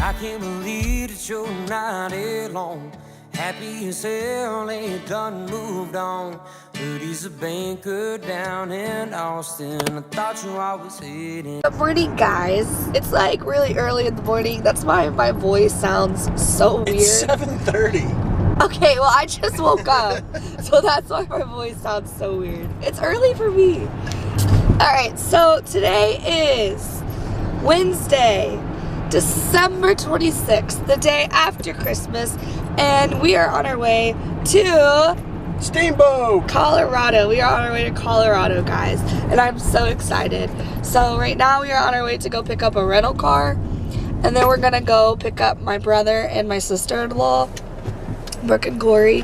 I can't believe that you're not alone. Happy as hell, ain't done moved on. But he's a banker down in Austin. I thought you always hated. Good morning, guys. It's like really early in the morning. That's why my voice sounds so weird. It's 7:30. Okay, well, I just woke up. So that's why my voice sounds so weird. It's early for me. Alright, so today is Wednesday, December 26th, the day after Christmas. And we are on our way to Steamboat, Colorado. We are on our way to Colorado, guys, and I'm so excited. So right now we are on our way to go pick up a rental car, and then we're gonna go pick up my brother and my sister-in-law, Brooke and Corey,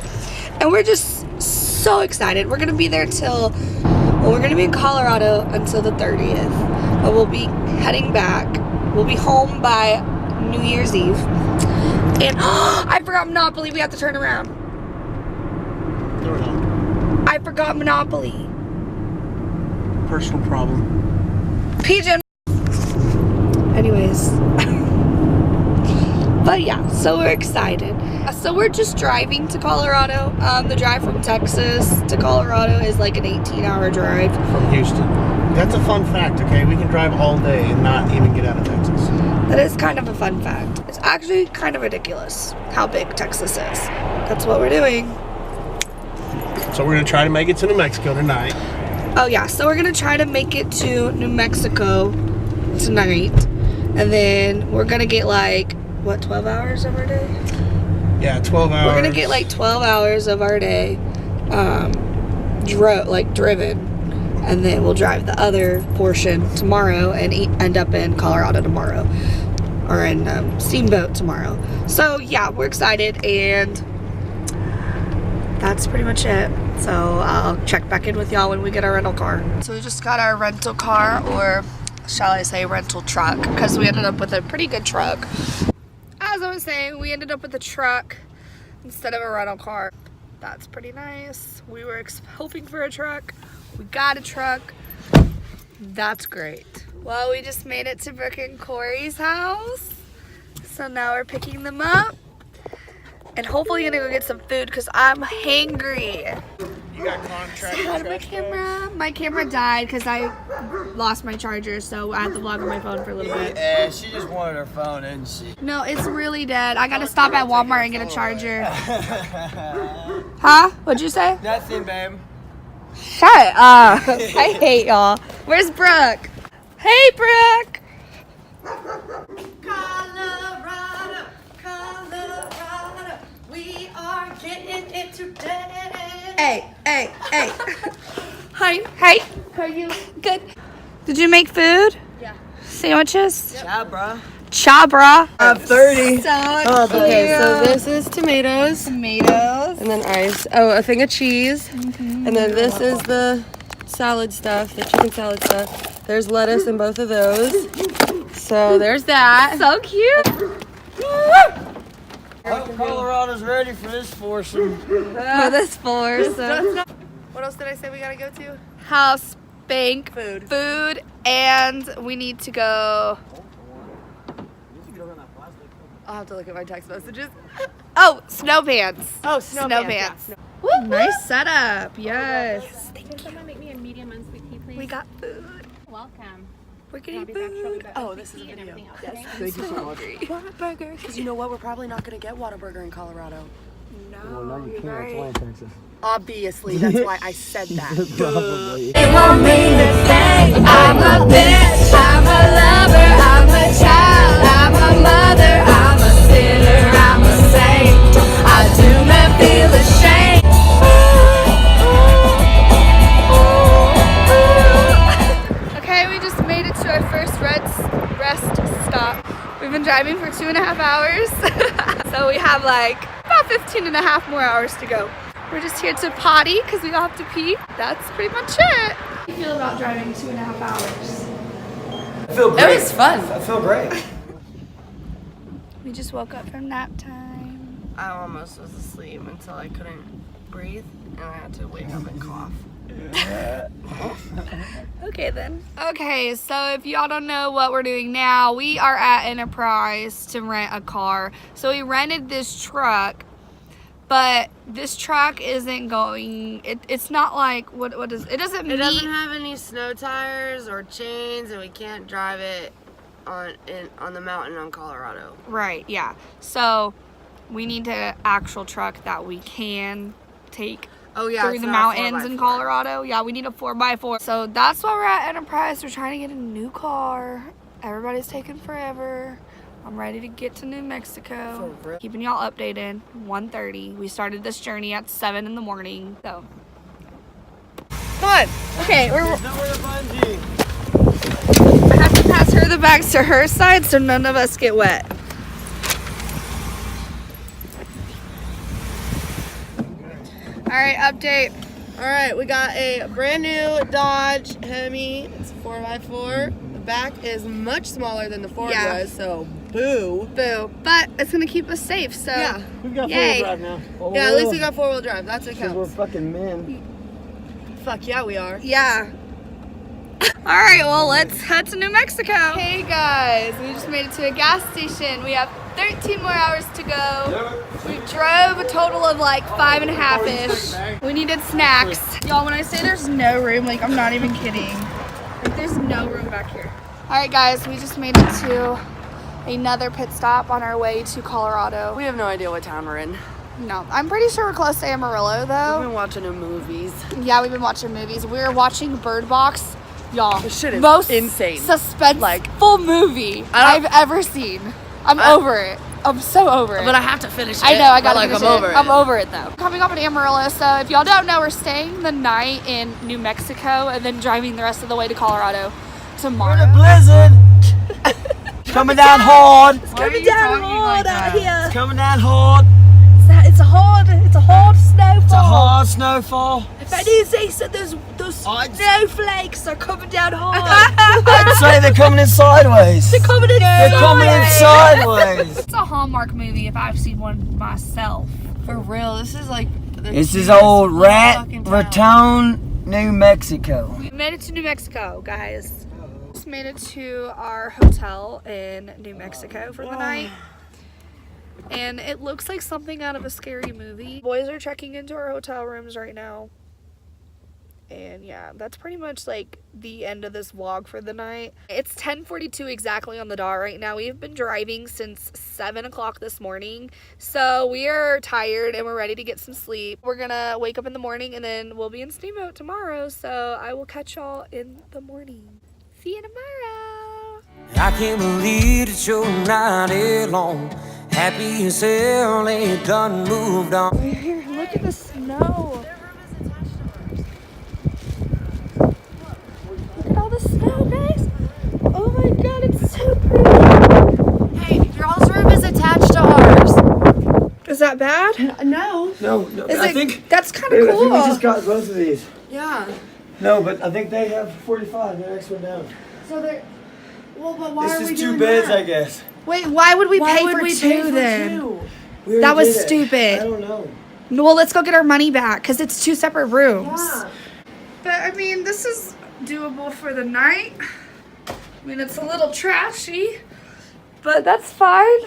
and we're just so excited. We're gonna be there till, well, we're gonna be in Colorado until the 30th, but we'll be heading back. We'll be home by New Year's Eve. And I forgot Monopoly. We have to turn around. I forgot Monopoly. personal problem. Pigeon. Anyways. But yeah, so we're excited. So we're just driving to Colorado. The drive from Texas to Colorado is like an 18-hour drive. From Houston. That's a fun fact, okay? We can drive all day and not even get out of Texas. That is kind of a fun fact. It's actually kind of ridiculous how big Texas is. That's what we're doing. So we're going to try to make it to New Mexico tonight. Oh yeah, so we're going to try to make it to New Mexico tonight. And then we're going to get like, what, 12 hours of our day? Yeah, 12 hours. We're going to get like 12 hours of our day driven. And then we'll drive the other portion tomorrow and end up in Colorado tomorrow. Or in Steamboat tomorrow. So yeah, we're excited, and that's pretty much it. So I'll check back in with y'all when we get our rental car. So we just got our rental car, or shall I say rental truck, because we ended up with a pretty good truck. As I was saying, we ended up with a truck instead of a rental car. That's pretty nice. We were hoping for a truck. We got a truck. That's great. Well, we just made it to Brooke and Corey's house. So now we're picking them up. And hopefully gonna go get some food because I'm hangry. You got contract. So how did my camera? My camera died because I lost my charger, so I had to vlog on my phone for a little bit. Yeah, she just wanted her phone, didn't she? No, it's really dead. I gotta stop at Walmart and get a charger. Huh? What'd you say? Nothing, babe. Shut up. I hate y'all. Where's Brooke? Hey, Brooke. Colorado, Colorado, we are getting it today. Hey. Hi. Hey. How are you? Good. Did you make food? Yeah. Sandwiches? Yep. Chabra. Chabra. I have 30. So Okay, so this is tomatoes. tomatoes. And then ice. Oh, a thing of cheese. And then this is the salad stuff, the chicken salad stuff. There's lettuce in both of those. So there's that. So cute. Hope Colorado's ready for this foursome. For this foursome. What else did I say we gotta go to? House, bank, Food. and we need to go. I'll have to look at my text messages. Oh, snow pants. Oh, snow pants. Yeah. Woo, nice setup. Yes. Can someone make me a medium unsweet tea, please? We got food. Welcome. We're getting I'll be back shortly, food. but Oh, unsweet this is a tea and video. everything else, Yes. okay? Thank you so much. Whataburger. Because you know what? We're probably not going to get Whataburger in Colorado. No, you're right. Texas. Obviously. That's why I said that. Probably. It won't mean a thing. I'm a bitch. I'm a lover. I'm a child. I'm a mother. I'm a sinner. I'm a saint. I do not feel ashamed. Okay, we just made it to our first rest stop. We've been driving for 2.5 hours. So we have like about 15 and a half more hours to go. We're just here to potty because we all have to pee. That's pretty much it. How do you feel about driving 2.5 hours? I feel great. It was fun. I feel great. We just woke up from nap time. I almost was asleep until I couldn't breathe and I had to wake up and cough. Okay then. Okay, so if y'all don't know what we're doing now, we are at Enterprise to rent a car. So we rented this truck, but this truck isn't going, it's not like, what is, it doesn't meet. It doesn't have any snow tires or chains, and we can't drive it on the mountain on Colorado. Right, yeah. So we need an actual truck that we can take through the mountains in Colorado. Yeah, we need a 4x4. So that's why we're at Enterprise. We're trying to get a new car. Everybody's taking forever. I'm ready to get to New Mexico. Keeping y'all updated. 1:30. We started this journey at 7 in the morning. So come on. Okay, we're Nowhere to bungee. I have to pass her the bags to her side so none of us get wet. All right, update. All right, we got a brand new Dodge Hemi. It's a 4x4. The back is much smaller than the Ford was, so boo. Boo. But it's gonna keep us safe, so Yeah. We've got Yay. four-wheel drive now. Yeah, at least we got 4-wheel drive. That's what Because we're counts. fucking men. Fuck yeah, we are. yeah. All right, well, let's head to New Mexico. Hey guys, we just made it to a gas station. We have 13 more hours to go. We drove a total of like 5.5-ish. We needed snacks. Y'all, when I say there's no room, like I'm not even kidding. Like there's no room back here. All right guys, we just made it to another pit stop on our way to Colorado. We have no idea what town we're in. No, I'm pretty sure we're close to Amarillo though. We've been watching the movies. Yeah, we've been watching movies. We were watching Bird Box. Y'all, This shit is most insane. suspenseful movie I've ever seen. I'm over it. I'm so over it. But I have to finish it. I know, I gotta like, finish I'm it. over it. I'm over it though. Coming up in Amarillo, so if y'all don't know, we're staying the night in New Mexico and then driving the rest of the way to Colorado tomorrow. Blizzard. Coming down hard. It's coming down hard out here. It's coming down hard. It's a hard snowfall. It's a hard snowfall. If I do say so, those snowflakes are coming down hard. I'd say they're coming in sideways. They're coming in They're coming in sideways. It's a Hallmark movie if I've seen one myself. For real, this is like... This is old Rat Raton, New Mexico. We made it to New Mexico, guys. Just made it to our hotel in New Mexico for the night. And it looks like something out of a scary movie. Boys are checking into our hotel rooms right now. And yeah, that's pretty much like the end of this vlog for the night. It's 10:42 exactly on the dot right now. We've been driving since 7 o'clock this morning. So we are tired and we're ready to get some sleep. We're gonna wake up in the morning and then we'll be in Steamboat tomorrow. So I will catch y'all in the morning. See you tomorrow. I can't believe that you're not alone. Happy as hell, ain't done moved on. Here, look at the snow. Look at all the snow, guys. Oh my god, it's so pretty. Hey, y'all's room is attached to ours. Is that bad? No. No, I think That's kind of cool. we just got both of these. Yeah. No, but I think they have 45. The next one down. So they're... Well, but why This are we is doing 2 beds, that? I guess. Wait, why would we Why pay would for we two pay for then? two? We already That was did it. stupid. I don't know. Well, let's go get our money back because it's 2 separate rooms. Yeah. But I mean, this is doable for the night. I mean, it's a little trashy, but that's fine.